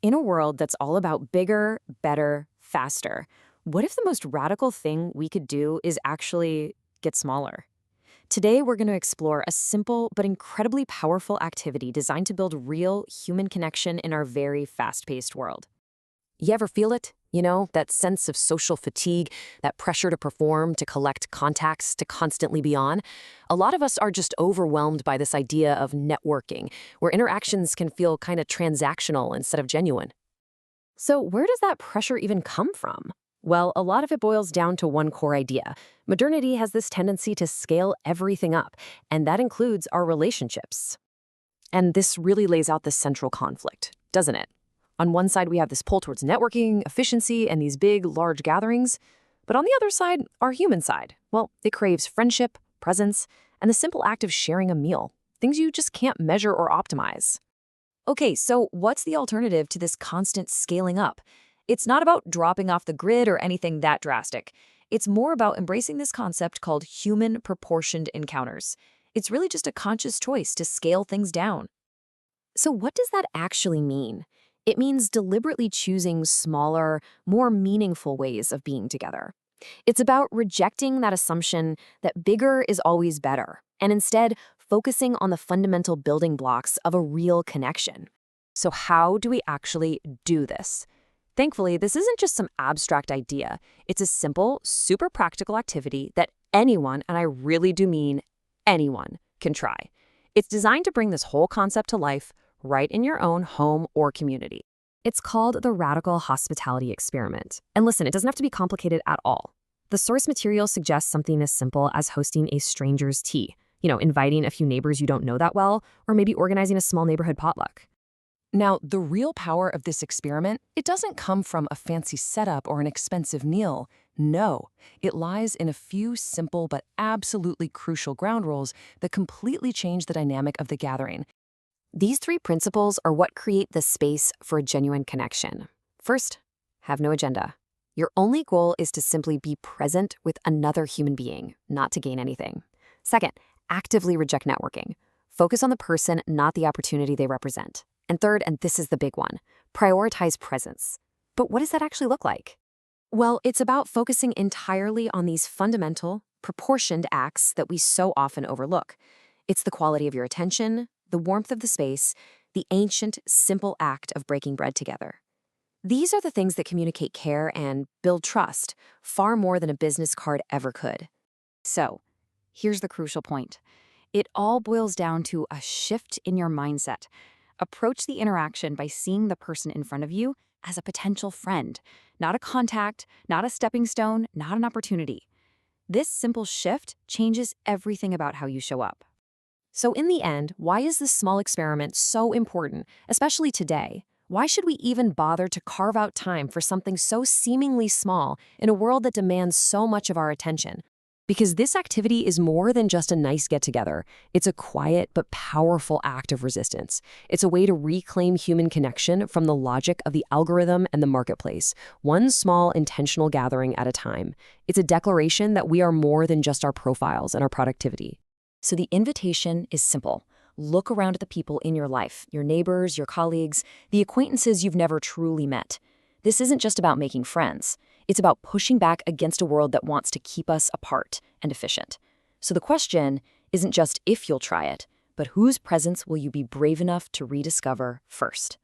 In a world that's all about bigger, better, faster, what if the most radical thing we could do is actually get smaller? Today, we're going to explore a simple but incredibly powerful activity designed to build real human connection in our very fast-paced world. You ever feel it? That sense of social fatigue, that pressure to perform, to collect contacts, to constantly be on? A lot of us are just overwhelmed by this idea of networking, where interactions can feel kind of transactional instead of genuine. So where does that pressure even come from? Well, a lot of it boils down to one core idea. Modernity has this tendency to scale everything up, and that includes our relationships. And this really lays out the central conflict, doesn't it? On one side, we have this pull towards networking, efficiency, and these big, large gatherings. But on the other side, our human side, well, it craves friendship, presence, and the simple act of sharing a meal, things you just can't measure or optimize. Okay, so what's the alternative to this constant scaling up? It's not about dropping off the grid or anything that drastic. It's more about embracing this concept called human proportioned encounters. It's really just a conscious choice to scale things down. So what does that actually mean? It means deliberately choosing smaller, more meaningful ways of being together. It's about rejecting that assumption that bigger is always better, and instead focusing on the fundamental building blocks of a real connection. So how do we actually do this? Thankfully, this isn't just some abstract idea. It's a simple, super practical activity that anyone, and I really do mean anyone, can try. It's designed to bring this whole concept to life right in your own home or community. It's called the Radical Hospitality Experiment. And listen, it doesn't have to be complicated at all. The source material suggests something as simple as hosting a stranger's tea, inviting a few neighbors you don't know that well, or maybe organizing a small neighborhood potluck. Now, the real power of this experiment, it doesn't come from a fancy setup or an expensive meal. No, it lies in a few simple but absolutely crucial ground rules that completely change the dynamic of the gathering. These three principles are what create the space for a genuine connection. First, have no agenda. Your only goal is to simply be present with another human being, not to gain anything. Second, actively reject networking. Focus on the person, not the opportunity they represent. And third, and this is the big one, prioritize presence. But what does that actually look like? Well, it's about focusing entirely on these fundamental, proportioned acts that we so often overlook. It's the quality of your attention, the warmth of the space, the ancient, simple act of breaking bread together. These are the things that communicate care and build trust far more than a business card ever could. So, here's the crucial point. It all boils down to a shift in your mindset. Approach the interaction by seeing the person in front of you as a potential friend, not a contact, not a stepping stone, not an opportunity. This simple shift changes everything about how you show up. So in the end, why is this small experiment so important, especially today? Why should we even bother to carve out time for something so seemingly small in a world that demands so much of our attention? Because this activity is more than just a nice get-together. It's a quiet but powerful act of resistance. It's a way to reclaim human connection from the logic of the algorithm and the marketplace, one small intentional gathering at a time. It's a declaration that we are more than just our profiles and our productivity. So the invitation is simple. Look around at the people in your life, your neighbors, your colleagues, the acquaintances you've never truly met. This isn't just about making friends. It's about pushing back against a world that wants to keep us apart and efficient. So the question isn't just if you'll try it, but whose presence will you be brave enough to rediscover first?